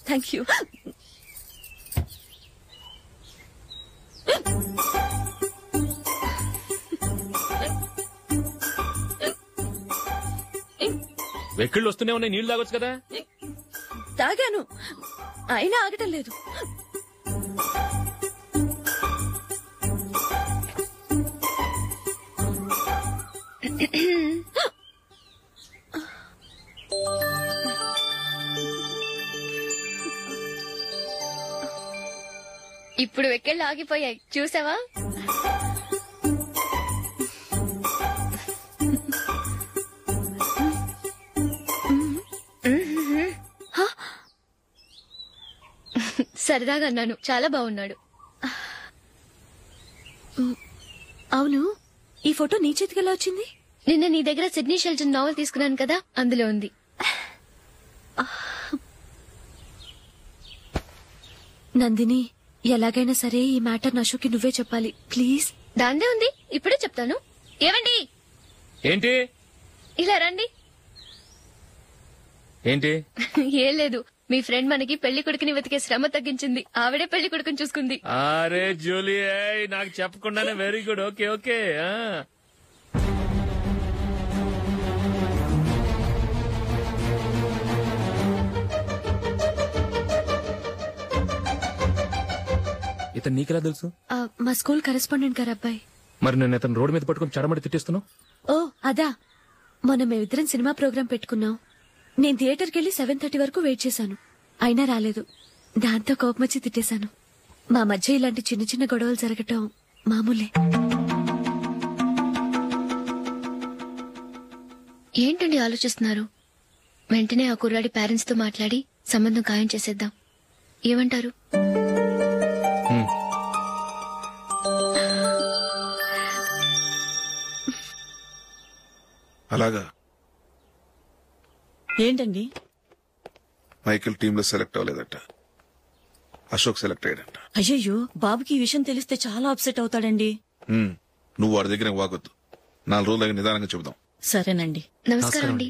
Thank you. వెక్కిళ్ళు వస్తూనే ఉన్నాయి, నీళ్లు తాగొచ్చు కదా. తాగాను, అయినా ఆగటం లేదు. ఇప్పుడు వెక్కిళ్ళు ఆగిపోయాయి, చూసావా? సరదాగా అన్నాను, చాలా బాగున్నాడు. అవును, ఈ ఫోటో నీ చేతికి ఎలా వచ్చింది? నిన్న నీ దగ్గర సిడ్నీ షెల్టన్ నావెల్ తీసుకున్నాను కదా, అందులో ఉంది. నందిని, ఎలాగైనా సరే ఈ మ్యాటర్ అశోక్కి నువ్వే చెప్పాలి ప్లీజ్. దాందే ఉంది, ఇప్పుడే చెప్తాను. ఏవండి, ఏంటి ఇలా రండి. ఏంటి? ఏం లేదు, మీ ఫ్రెండ్ మనకి పెళ్లి కొడుకుని వెతికే శ్రమ తగ్గించింది. ఆవిడే పెళ్లి కొడుకుని చూసుకుంది. అరే జూలీ, నాకు చెప్పకుండానే వెరీ గుడ్. Okay okay. ఇతను నీకెలా తెలుసు? మా స్కూల్ కరెస్పాండెంట్ గారు అబ్బాయి. మరి నేను ఇతను రోడ్డు మీద పట్టుకుని చడమడి తిట్టేస్తున్నావు. ఓ అదా, మొన్న మేమిద్దరం సినిమా ప్రోగ్రాం పెట్టుకున్నాం. నేను థియేటర్కి వెళ్లి 7:30 వరకు వెయిట్ చేశాను, అయినా రాలేదు. దాంతో కోపం వచ్చి తిట్టేశాను. మా మధ్య ఇలాంటి చిన్న చిన్న గొడవలు జరగటం మామూలే. ఏంటండి ఆలోచిస్తున్నారు? వెంటనే ఆ కుర్రాడి పేరెంట్స్ తో మాట్లాడి సంబంధం ఖాయం చేసేద్దాం. ఏమంటారు? అలాగా? ఏంటండి? మైకేల్ టీమ్ లో సెలెక్ట్ అవ్వలేదట, అశోక్ సెలెక్ట్ అయ్యాడంట. అయ్యయ్యో, బాబుకి ఈ విషయం తెలిస్తే చాలా అప్సెట్ అవుతాడండి. నువ్వు వాడి దగ్గర వాగొద్దు, 4 రోజులు నిదానంగా చెబుదాం. సరేనండి. నమస్కారం అండి.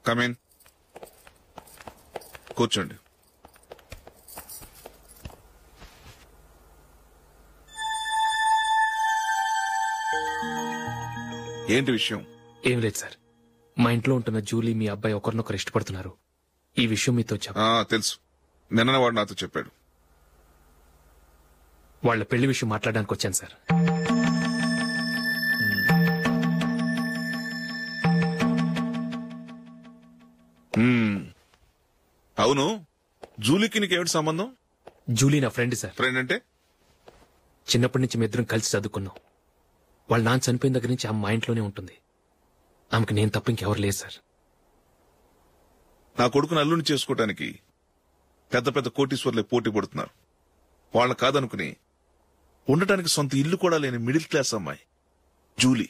కమేన్, కూర్చోండి. ఏంటి విషయం? ఏం లేదు సార్, మా ఇంట్లో ఉంటున్న జూలీ మీ అబ్బాయి ఒకరినొకరు ఇష్టపడుతున్నారు. ఈ విషయం మీతో తెలుసు, నిన్న వాడు నాతో చెప్పాడు. వాళ్ళ పెళ్లి విషయం మాట్లాడడానికి వచ్చాను సార్. అవును, జూలీకి నీకేమిటి సంబంధం? జూలీ నా ఫ్రెండ్ సార్. ఫ్రెండ్ అంటే? చిన్నప్పటి నుంచి మీ ఇద్దరం కలిసి చదువుకున్నాం. వాళ్ళ నాన్న చనిపోయిన దగ్గర నుంచి ఆమె మా ఇంట్లోనే ఉంటుంది. ఆమెకు నేను తప్ప ఇంకెవరు లేదు సార్. నా కొడుకును అల్లుని చేసుకోవటానికి పెద్ద పెద్ద కోటీశ్వర్లే పోటీ పడుతున్నారు. వాళ్ళని కాదనుకుని ఉండటానికి సొంత ఇల్లు కూడా లేని మిడిల్ క్లాస్ అమ్మాయి జూలీ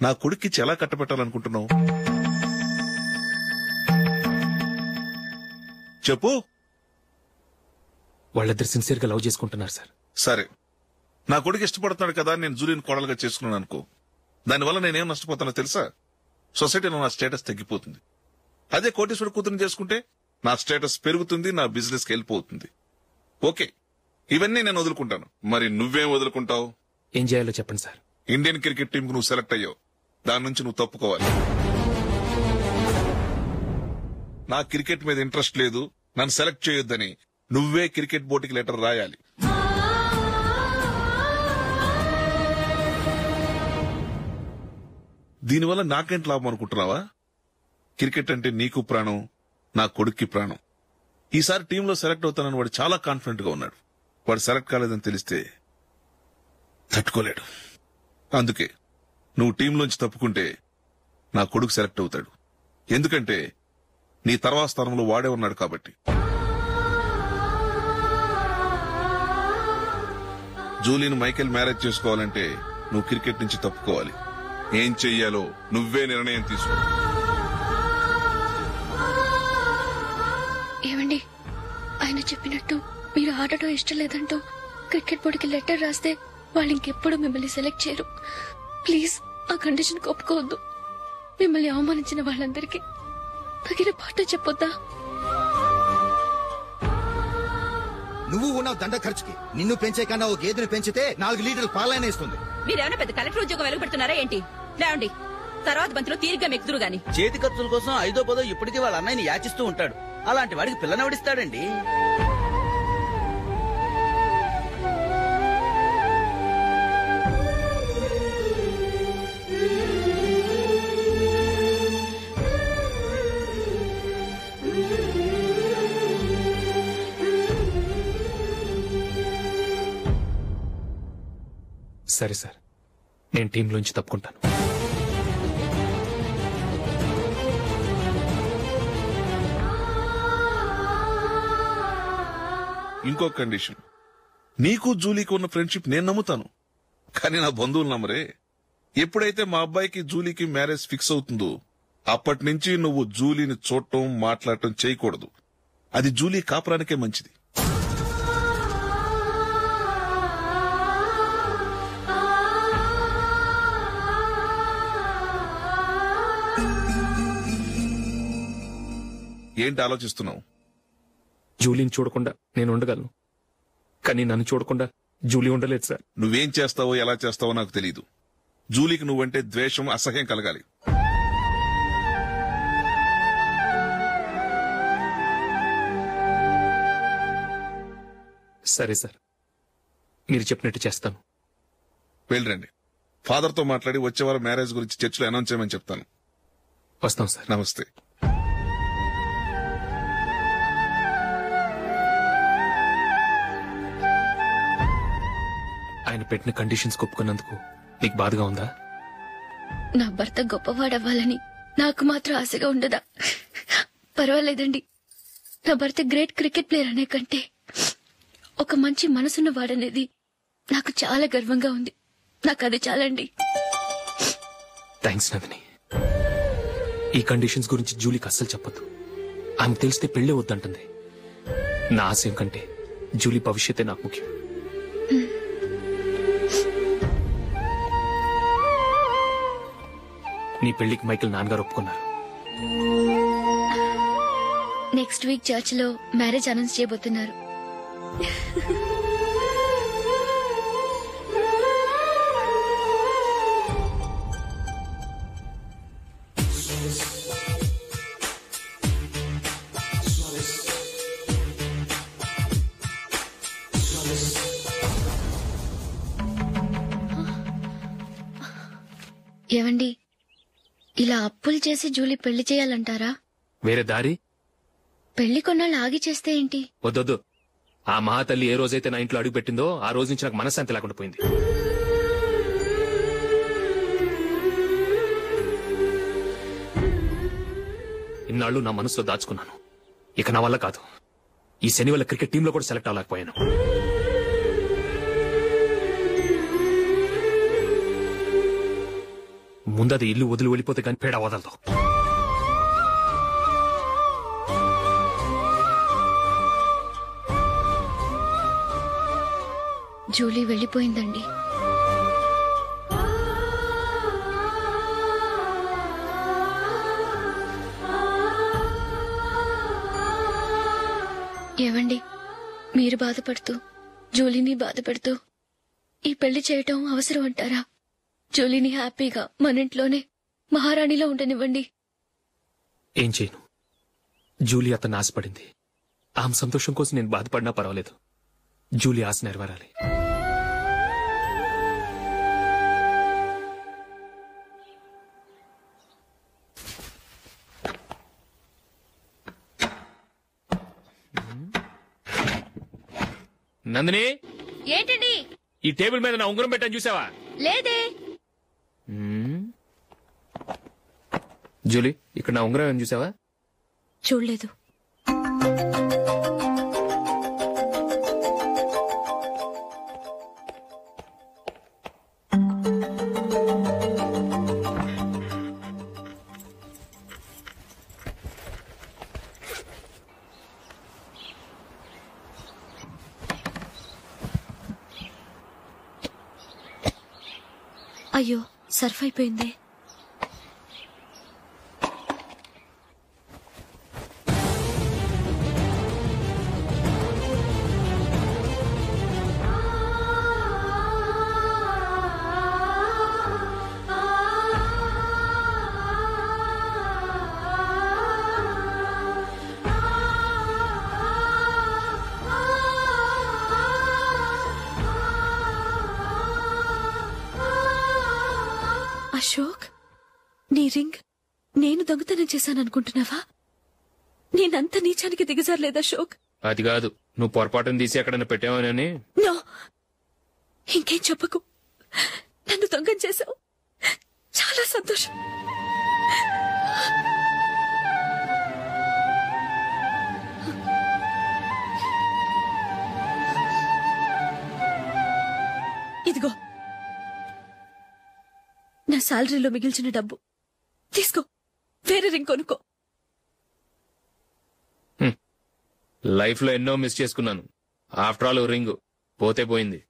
నా కొడుక్కి ఎలా కట్టబెట్టాలనుకుంటున్నావు? చెప్పు. వాళ్ళిద్దరు సిన్సియర్ గా లవ్ చేసుకుంటున్నారు సార్. సరే, నా కొడుకు ఇష్టపడుతున్నాడు కదా నేను జూలీని కోడలుగా చేసుకున్నాను అనుకో, దానివల్ల నేనేం నష్టపోతానో తెలుసా? సొసైటీలో నా స్టేటస్ తగ్గిపోతుంది. అదే కోటీశ్వరుడు కూతురుని చేసుకుంటే నా స్టేటస్ పెరుగుతుంది, నా బిజినెస్ కి వెళ్ళిపోతుంది. ఓకే, ఇవన్నీ నేను వదులుకుంటాను. మరి నువ్వేం వదులుకుంటావు? ఏం చేయాలో చెప్పండి సార్. ఇండియన్ క్రికెట్ టీం కు నువ్వు సెలెక్ట్ అయ్యావు, దాని నుంచి నువ్వు తప్పుకోవాలి. నా క్రికెట్ మీద ఇంట్రెస్ట్ లేదు, నన్ను సెలెక్ట్ చేయొద్దని నువ్వే క్రికెట్ బోర్డుకి లెటర్ రాయాలి. దీనివల్ల నాకేంటి లాభం అనుకుంటున్నావా? క్రికెట్ అంటే నీకు ప్రాణం, నా కొడుక్కి ప్రాణం. ఈసారి టీంలో సెలెక్ట్ అవుతానని వాడు చాలా కాన్ఫిడెంట్ గా ఉన్నాడు. వాడు సెలెక్ట్ కాలేదని తెలిస్తే తట్టుకోలేడు. అందుకే నువ్వు టీంలోంచి తప్పుకుంటే నా కొడుకు సెలెక్ట్ అవుతాడు. ఎందుకంటే నీ తర్వాత స్థానంలో వాడే ఉన్నాడు కాబట్టి. జూలీని మైకేల్ మ్యారేజ్ చేసుకోవాలంటే నువ్వు క్రికెట్ నుంచి తప్పుకోవాలి. ఏం చెయ్యాలో నువ్వే నిర్ణయం తీసుకో. ఏమండి, ఆయన చెప్పినట్టు మీరు ఆడటం ఇష్టం లేదంటూ క్రికెట్ బోర్డుకి లెటర్ రాస్తే వాళ్ళు ఇంకెప్పుడు మిమ్మల్ని సెలెక్ట్ చేయరు. ప్లీజ్ ఆ కండిషన్ ఒప్పుకోవద్దు. మిమ్మల్ని అవమానించిన వాళ్ళందరికీ తగిన పాట చెప్పొద్దా? నువ్వు ఉన్నావు దండ ఖర్చుకి. నిన్ను పెంచే కన్నా ఓ గేదెను పెంచితే 4 లీటర్లు పాలైన ఇస్తుంది. మీరేమైనా పెద్ద కలెక్టర్ ఉద్యోగం వెలుగుపెడుతున్నారా ఏంటి? లేవండి, తర్వాత బంతిలో తీరిగ్గా మెక్కుదురు గాని. చేతి ఖర్చుల కోసం 5ో 10ో ఇప్పటికీ వాళ్ళ అన్నయ్యని యాచిస్తూ ఉంటాడు. అలాంటి వాడికి పిల్లనవడిస్తాడండి. సరే సార్, నేను టీంలోంచి తప్పుకుంటాను. ఇంకో కండిషన్, నీకు జూలీకి ఉన్న ఫ్రెండ్షిప్ నేను నమ్ముతాను, కానీ నా బంధువులు నమ్మరే. ఎప్పుడైతే మా అబ్బాయికి జూలీకి మ్యారేజ్ ఫిక్స్ అవుతుందో అప్పటి నుంచి నువ్వు జూలీని చూడటం మాట్లాడటం చేయకూడదు. అది జూలీ కాపురానికే మంచిది. ఏంటి ఆలోచిస్తున్నావు? జూలీని చూడకుండా నేను ఉండగలను, కానీ నన్ను చూడకుండా జూలీ ఉండలేదు సార్. నువ్వేం చేస్తావో ఎలా చేస్తావో నాకు తెలీదు. జూలీకి నువ్వంటే ద్వేషం, అసహ్యం కలగాలి. సరే సార్, మీరు చెప్పినట్టు చేస్తాను. వెళ్ళండి, ఫాదర్తో మాట్లాడి వచ్చేవారం మ్యారేజ్ గురించి చర్చిలో అనౌన్స్ చేయమని చెప్తాను. వస్తాం సార్. నమస్తే. ఆయన పెట్టిన కండిషన్స్ ఒప్పుకున్నందుకు నీకు బాధగా ఉందా? నా భర్త గొప్పవాడవ్వాలని నాకు మాత్రం ఆశగా ఉండదా? పర్వాలేదండి. నా భర్త గ్రేట్ క్రికెట్ ప్లేయర్ అనే కంటే ఒక మంచి మనసున్న వాడనేది నాకు చాలా గర్వంగా ఉంది. నాకు అది చాలండి. థ్యాంక్స్ నందిని. ఈ కండిషన్స్ గురించి జూలీకి అస్సలు చెప్పొద్దు. ఆమెకు తెలిస్తే పెళ్లే వద్దంటుంది. నా ఆశయం కంటే జూలీ భవిష్యత్తే నాకు ముఖ్యం. నీ పెళ్లికి మైకిల్ నాన్నగారు ఒప్పుకున్నారు. నెక్స్ట్ వీక్ చర్చ్ లో మ్యారేజ్ అనౌన్స్ చేయబోతున్నారు. ఏవండి, ఇలా అప్పులు చేసి జూలీ పెళ్లి చేయాలంటారా? వేరే దారి? పెళ్లి కొన్నాళ్ళు ఆగి చేస్తే ఏంటి? వద్దొద్దు. ఆ మహాతల్లి ఏ రోజైతే నా ఇంట్లో అడుగు పెట్టిందో ఆ రోజు నుంచి నాకు మనశ్శాంతి లేకుండా పోయింది. ఇన్నాళ్ళు నా మనసులో దాచుకున్నాను. ఇక నా వల్ల కాదు. ఈ శని వల్ల క్రికెట్ టీంలో కూడా సెలెక్ట్ అవ్వలేకపోయాను. ముందది ఇల్లు వదిలి వెళ్ళిపోతే కానీ పేడ వదలదు. జూలీ వెళ్ళిపోయిందండి. ఏవండి, మీరు బాధపడుతూ జూలీని బాధపెడుతూ ఈ పెళ్లి చేయటం అవసరం అంటారా? జూలీని హ్యాపీగా మన ఇంట్లోనే మహారాణిలో ఉండనివ్వండి. ఏం చేయను? జూలీ అతన్ని ఆశపడింది. ఆమె సంతోషం కోసం నేను బాధపడినా పర్వాలేదు. జూలీ ఆశ నెరవేరాలి. నందిని, ఏంటండి? ఈ టేబుల్ మీద నా ఉంగరం పెట్టాను చూసావా? లేదే. జూలీ, ఇక్కడ నా ఉంగరం ఏం చూసావా? చూడలేదు. అయ్యో సర్ఫ్ అయిపోయింది. అశోక్, నీ రింగ్ నేను దొంగతనం చేశాననుకుంటున్నావా? నేనంత నీచానికి దిగజారలేదు అశోక్. అది కాదు, నువ్వు పొరపాటును తీసి ఎక్కడైనా పెట్టావని. నో, ఇంకేం చెప్పకు. నన్ను దొంగం చేశావు. చాలా సంతోషం. ఇదిగో నా శాలరీలో మిగిల్చిన డబ్బు తీసుకో, వేరే రింగ్ కొనుక్కో. లైఫ్ లో ఎన్నో మిస్ చేసుకున్నాను. ఆఫ్టర్ ఆల్ రింగ్ పోతే పోయింది.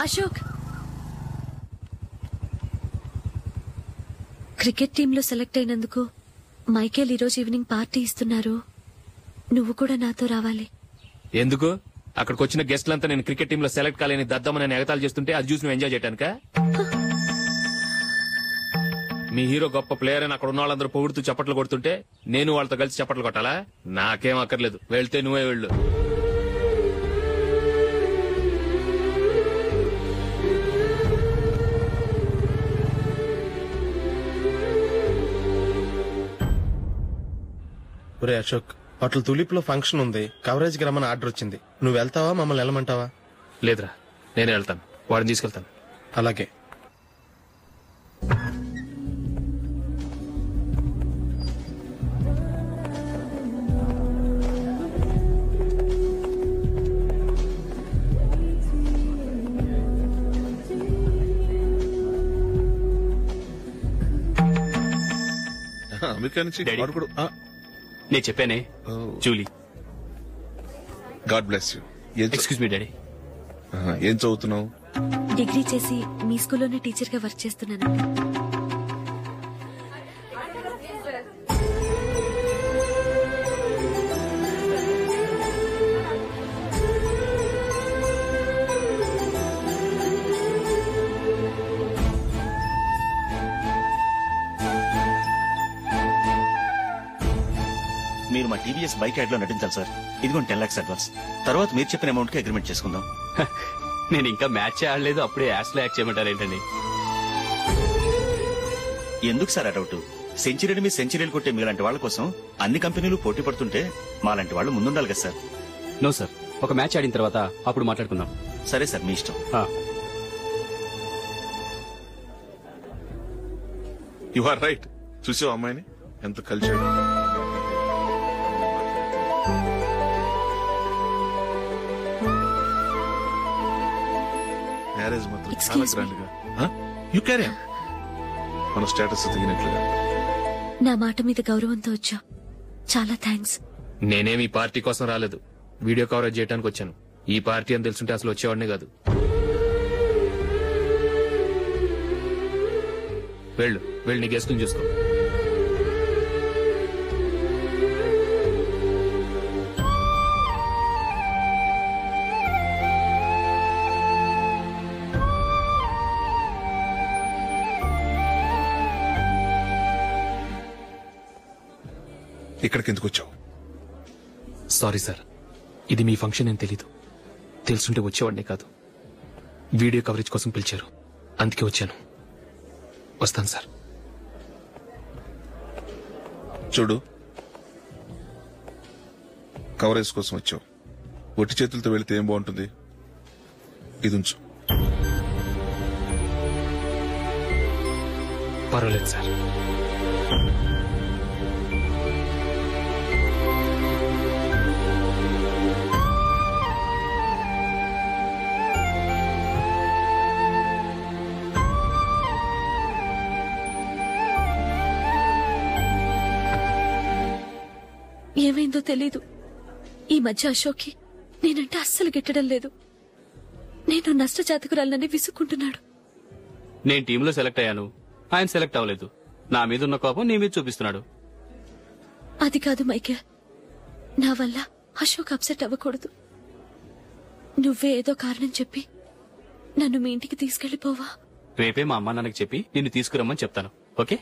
అశోక్, క్రికెట్ టీంలో సెలెక్ట్ అయినందుకు మైకేల్ ఈరోజు ఈవినింగ్ పార్టీ ఇస్తున్నారు. నువ్వు కూడా నాతో రావాలి. ఎందుకు? అక్కడికి వచ్చిన గెస్ట్లంతా నేను క్రికెట్ టీంలో సెలెక్ట్ కాలేని దద్దమని ఎగతాలు చేస్తుంటే అది చూసి నువ్వు ఎంజాయ్ చేయటానిక? మీ హీరో గొప్ప ప్లేయర్ అని అక్కడ ఉన్న వాళ్ళందరూ పొగుడుతూ చప్పట్లు కొడుతుంటే నేను వాళ్ళతో కలిసి చప్పట్లు కొట్టాలా? నాకేం అక్కర్లేదు, వెళ్తే నువ్వే వెళ్ళు. ఒరే అశోక్, హోటల్ తులిప్ లో ఫంక్షన్ ఉంది, కవరేజ్ కి రమ్మని ఆర్డర్ వచ్చింది. నువ్వు వెళ్తావా, మమ్మల్ని వెళ్ళమంటావా? లేదురా, నేనే వెళ్తాను. వాడిని తీసుకెళ్తాను. అలాగే. అమెరికా నుంచి వాడు కూడా నేను చెప్పానే, Julie. God bless you. Excuse me daddy. ఏం చదువుతున్నావు? డిగ్రీ చేసి మీ స్కూల్లోనే టీచర్ గా వర్క్ చేస్తున్నానండి. మీరు మా టీవీఎస్ బైక్ యాడ్ లో నటించాలి సార్. ఇదిగోండి 10 lakhs అడ్వాన్స్. తర్వాత మీరు చెప్పిన అమౌంట్ కి అగ్రిమెంట్ చేసుకుందాం. నేను ఇంకా మ్యాచ్ ఆడలేదు, అప్పుడే యాడ్స్ లో యాక్ట్ చేయమంటారు ఏంటండి? ఎందుకు సార్ అడౌట్? సెంచరీని మీ సెంచరీలు కొట్టే మీలాంటి వాళ్ళ కోసం అన్ని కంపెనీలు పోటీ పడుతుంటే మాలాంటి వాళ్ళు ముందుండాలి కదా సార్. నో సార్, ఒక మ్యాచ్ ఆడిన తర్వాత అప్పుడు మాట్లాడుకుందాం. సరే సార్, మీ ఇష్టం. You are right. చూసావు అమ్మాయిని ఎంత కలిసాడు. మ్యారేజ్ మాత్రం చాలా గ్రాండ్ గా. You carry on. మన స్టేటస్ తగినట్లుగా. నా మాట మీద గౌరవంతో వచ్చా. చాలా థ్యాంక్స్. నేనేమి ఈ పార్టీ కోసం రాలేదు, వీడియో కవరేజ్ చేయడానికి వచ్చాను. ఈ పార్టీ అని తెలుసుంటే అసలు వచ్చేవాడినే కాదు. వెళ్ళు, వెళ్ళి నీ గెస్ట్ని చూసుకో. ఇక్కడికి ఎందుకు వచ్చావు? సారీ సార్, ఇది మీ ఫంక్షన్ అని తెలీదు. తెలుసుంటే వచ్చేవాడినే కాదు. వీడియో కవరేజ్ కోసం పిలిచారు, అందుకే వచ్చాను. వస్తాను సార్. చూడు, కవరేజ్ కోసం వచ్చావు. ఒట్టి చేతులతో వెళితే ఏం బాగుంటుంది? ఇది ఉంచు. పర్వాలేదు సార్. ఏమైందో తెలీదు. ఈ మధ్య అశోక్కి నేనంటే అస్సలు గిట్టడం లేదు. నేను నష్టజాతకురాలనని విసుక్కుంటున్నాడు. నేను టీంలో సెలెక్ట్ అయ్యాను, ఆయన సెలెక్ట్ అవ్వలేదు. నా మీద ఉన్న కోపం నీ మీద చూపిస్తున్నాడు. అది కాదు మైకేల్, నా వల్ల అశోక్ అప్సెట్ అవ్వకూడదు. నువ్వే ఏదో కారణం చెప్పి నన్ను మీ ఇంటికి తీసుకెళ్లిపోవా? రేపే మా అమ్మ నాన్నకి చెప్పి నిన్ను తీసుకురమ్మని చెప్తాను. ఓకే?